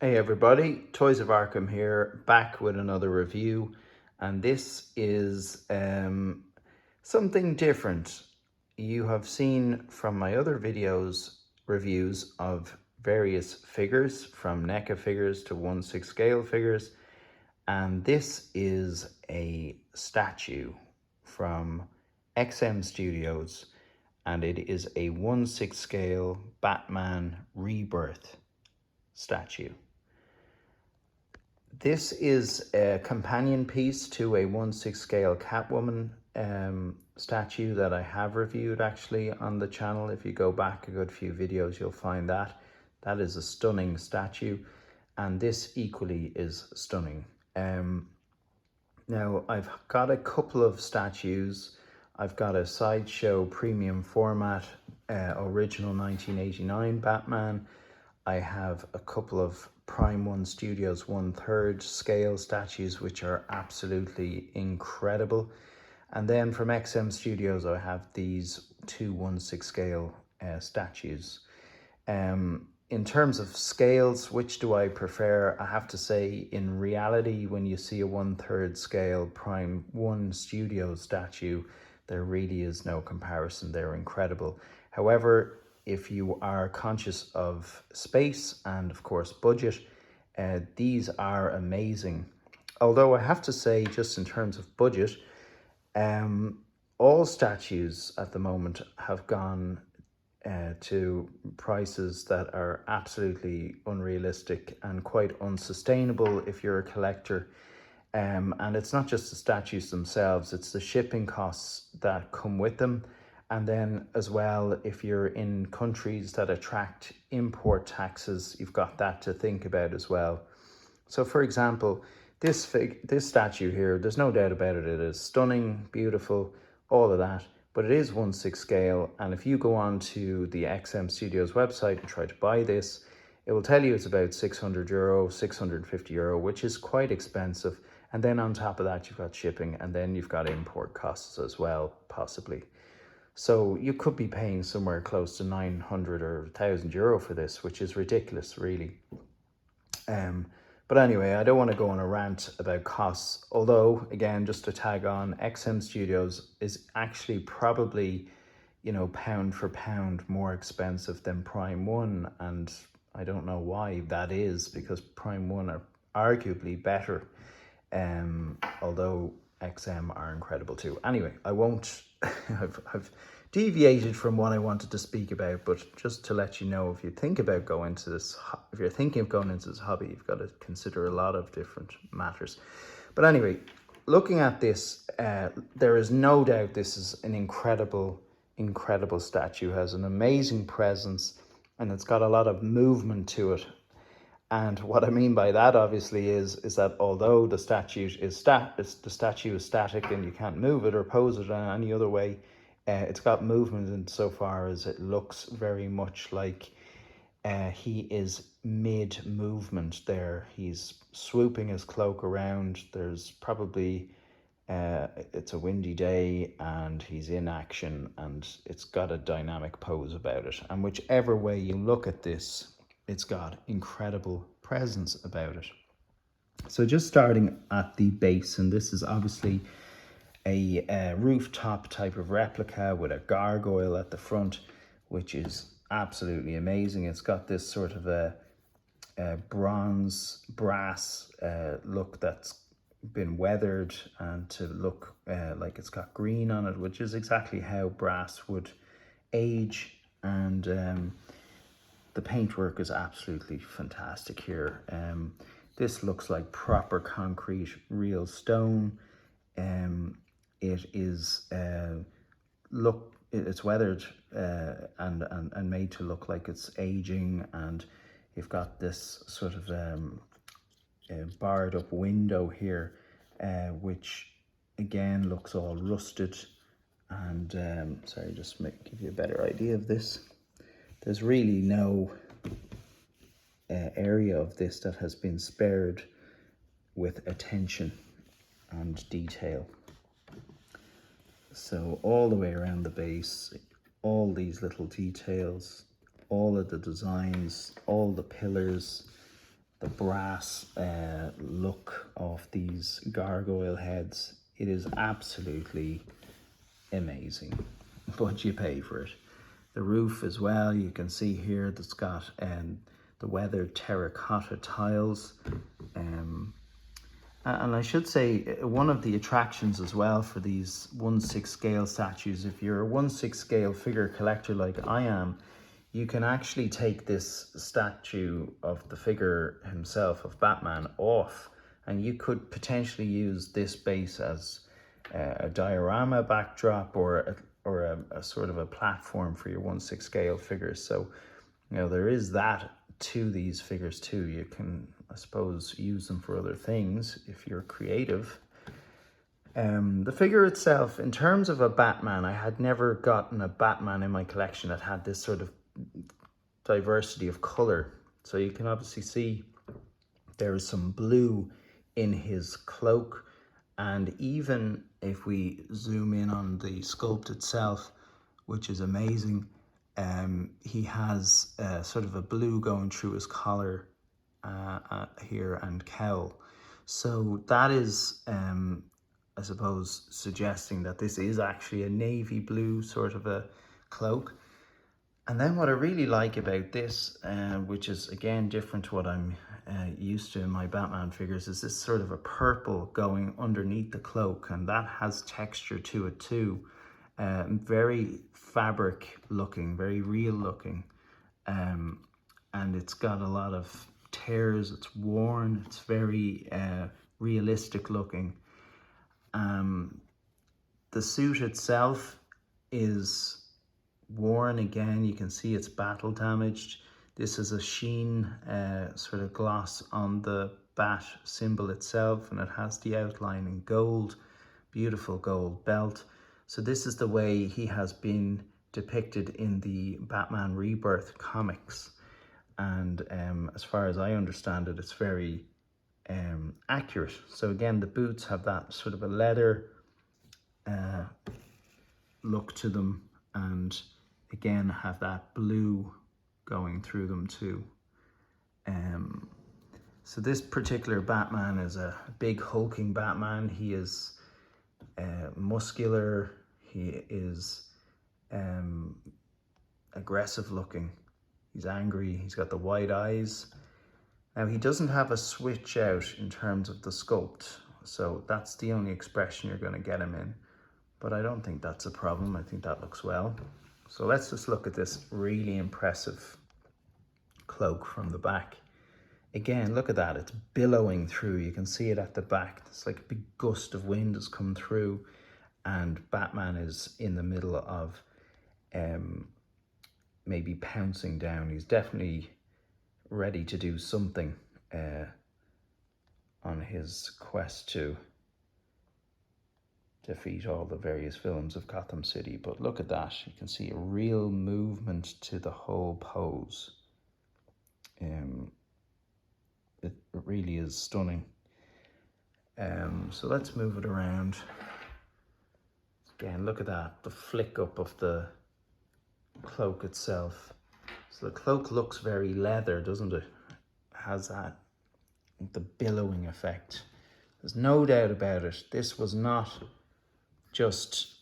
Hey everybody, Toys of Arkham here, back with another review, and this is something different. You have seen from my other videos reviews of various figures, from NECA figures to 1/6 scale figures, and this is a statue from XM Studios, and it is a 1/6 scale Batman Rebirth statue. This is a companion piece to a 1/6 scale Catwoman statue that I have reviewed actually on the channel. If you go back a good few videos, you'll find that. That is a stunning statue, and this equally is stunning. Now, I've got a couple of statues. I've got a Sideshow premium format, original 1989 Batman. I have a couple of Prime 1 Studios 1/3 scale statues, which are absolutely incredible. And then from XM Studios, I have these two 1/6 scale statues. In terms of scales, which do I prefer? I have to say, in reality, when you see a 1/3 scale Prime 1 Studios statue, there really is no comparison. They're incredible. However, if you are conscious of space and of course budget, these are amazing. Although I have to say, just in terms of budget, all statues at the moment have gone to prices that are absolutely unrealistic and quite unsustainable if you're a collector. And it's not just the statues themselves, it's the shipping costs that come with them. And then as well, if you're in countries that attract import taxes, you've got that to think about as well. So for example, this statue here, there's no doubt about it, it is stunning, beautiful, all of that, but it is 1/6 scale. And if you go on to the XM Studios website and try to buy this, it will tell you it's about €600, €650, which is quite expensive. And then on top of that, you've got shipping, and then you've got import costs as well, possibly. So you could be paying somewhere close to 900 or €1,000 for this, which is ridiculous, really. But anyway, I don't want to go on a rant about costs. Although, again, just to tag on, XM Studios is actually probably, pound for pound more expensive than Prime 1. And I don't know why that is, because Prime 1 are arguably better. Although XM are incredible too. Anyway, I won't, I've deviated from what I wanted to speak about, but just to let you know, if you think about going into this, if you're thinking of going into this hobby, you've got to consider a lot of different matters. But anyway, looking at this, there is no doubt this is an incredible statue. It has an amazing presence, and it's got a lot of movement to it. And what I mean by that, obviously, is that although the statue is static and you can't move it or pose it in any other way, it's got movement insofar as it looks very much like he is mid-movement there. He's swooping his cloak around. There's probably, it's a windy day and he's in action, and it's got a dynamic pose about it. And whichever way you look at this, it's got incredible presence about it. So just starting at the base, and this is obviously a rooftop type of replica with a gargoyle at the front, which is absolutely amazing. It's got this sort of a bronze brass look that's been weathered, and to look like it's got green on it, which is exactly how brass would age. And the paintwork is absolutely fantastic here. This looks like proper concrete, real stone. It is it's weathered and made to look like it's aging, and you've got this sort of barred up window here, which again looks all rusted. And sorry, just give you a better idea of this. There's really no area of this that has been spared with attention and detail. So all the way around the base, all these little details, all of the designs, all the pillars, the brass look of these gargoyle heads. It is absolutely amazing, but you pay for it. The roof as well, you can see here that's got the weathered terracotta tiles. And I should say, one of the attractions as well for these 1/6 scale statues, if you're a 1/6 scale figure collector like I am, you can actually take this statue of the figure himself, of Batman, off, and you could potentially use this base as a diorama backdrop or a sort of a platform for your 1/6 scale figures. So, you know, there is that to these figures too. You can, I suppose, use them for other things if you're creative. The figure itself, in terms of a Batman, I had never gotten a Batman in my collection that had this sort of diversity of color. So you can obviously see there is some blue in his cloak, and even if we zoom in on the sculpt itself, which is amazing, he has sort of a blue going through his collar here and cowl. So that is, I suppose, suggesting that this is actually a navy blue sort of a cloak. And then what I really like about this, which is again different to what I'm used to in my Batman figures, is this sort of a purple going underneath the cloak, and that has texture to it too. Very fabric looking, very real looking, and it's got a lot of tears, it's worn, it's very realistic looking. The suit itself is worn again. You can see it's battle damaged. This is a sheen sort of gloss on the bat symbol itself, and it has the outline in gold, beautiful gold belt. So this is the way he has been depicted in the Batman Rebirth comics, and as far as I understand it, it's very accurate. So again, the boots have that sort of a leather look to them, and again have that blue going through them too. So this particular Batman is a big hulking Batman. He is muscular, he is aggressive looking, he's angry, he's got the wide eyes. Now he doesn't have a switch out in terms of the sculpt, so that's the only expression you're going to get him in, but I don't think that's a problem. I think that looks well. So let's just look at this really impressive cloak from the back. Again, look at that, it's billowing through. You can see it at the back. It's like a big gust of wind has come through, and Batman is in the middle of maybe pouncing down. He's definitely ready to do something on his quest to defeat all the various villains of Gotham City. But look at that, you can see a real movement to the whole pose. It really is stunning. So let's move it around. Again, look at that, the flick up of the cloak itself. So the cloak looks very leather, doesn't it? It has that, the billowing effect. There's no doubt about it. This was not just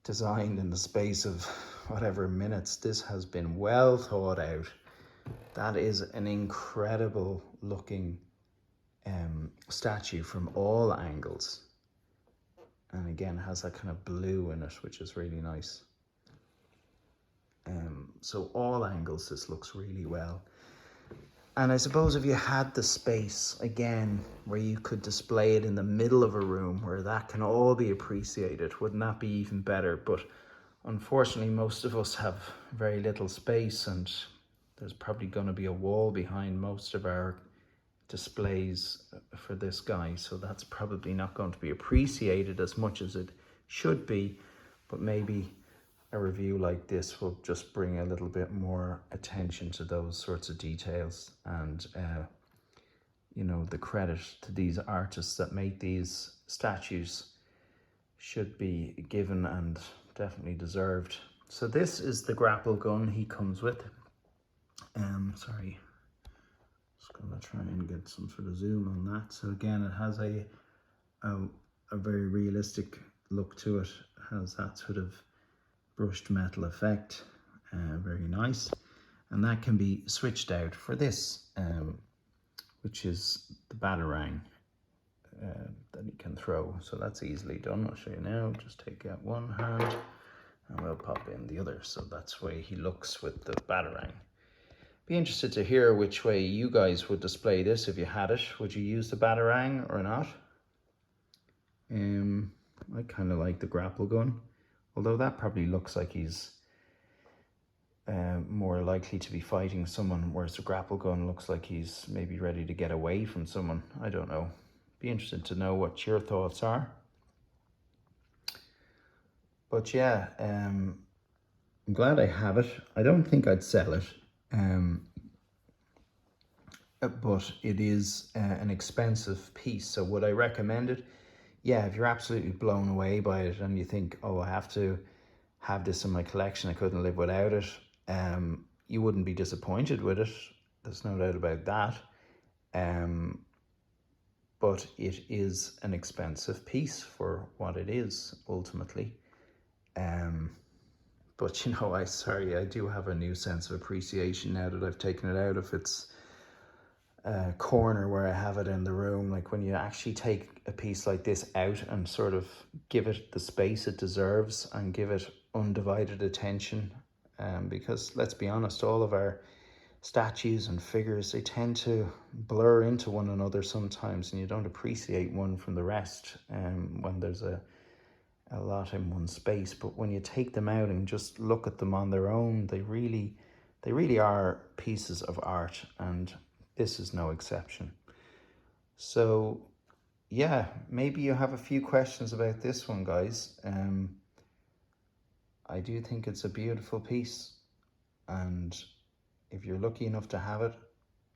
designed in the space of whatever minutes. This has been well thought out. That is an incredible looking statue from all angles, and again has that kind of blue in it, which is really nice. So all angles this looks really well. And I suppose if you had the space again where you could display it in the middle of a room where that can all be appreciated, wouldn't that be even better? But unfortunately most of us have very little space, and there's probably going to be a wall behind most of our displays for this guy, so that's probably not going to be appreciated as much as it should be. But maybe a review like this will just bring a little bit more attention to those sorts of details, and you know, the credit to these artists that make these statues should be given, and definitely deserved. So this is the grapple gun he comes with. Sorry, just gonna try and get some sort of zoom on that. So again, it has a very realistic look to it. It has that sort of brushed metal effect, very nice. And that can be switched out for this, which is the batarang that you can throw. So that's easily done. I'll show you now. Just take out one hand and we'll pop in the other. So that's the way he looks with the batarang. Be interested to hear which way you guys would display this if you had it. Would you use the batarang or not? I kind of like the grapple gun, although that probably looks like he's more likely to be fighting someone, whereas the grapple gun looks like he's maybe ready to get away from someone. I don't know. Be interested to know what your thoughts are. But yeah, I'm glad I have it. I don't think I'd sell it, but it is an expensive piece. So would I recommend it? Yeah, if you're absolutely blown away by it and you think, oh, I have to have this in my collection, I couldn't live without it, you wouldn't be disappointed with it. There's no doubt about that. But it is an expensive piece for what it is, ultimately. But you know, I do have a new sense of appreciation now that I've taken it out of its corner where I have it in the room. Like when you actually take a piece like this out and sort of give it the space it deserves and give it undivided attention, because let's be honest, all of our statues and figures, they tend to blur into one another sometimes, and you don't appreciate one from the rest when there's a lot in one space. But when you take them out and just look at them on their own, they really are pieces of art, and this is no exception. So yeah, maybe you have a few questions about this one, guys. I do think it's a beautiful piece, and if you're lucky enough to have it,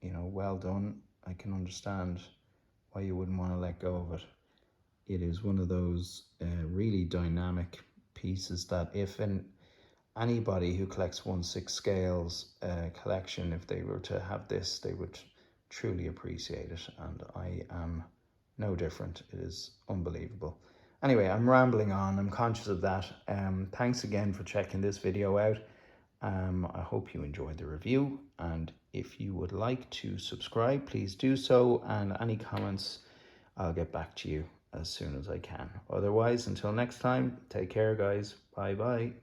you know, well done. I can understand why you wouldn't want to let go of it. It is one of those really dynamic pieces that if anybody who collects 1/6 scales collection, if they were to have this, they would truly appreciate it, and I am no different. It is unbelievable. Anyway, I'm rambling on, I'm conscious of that. Thanks again for checking this video out. I hope you enjoyed the review, and if you would like to subscribe, please do so, and any comments, I'll get back to you as soon as I can. Otherwise, until next time, take care, guys. Bye bye.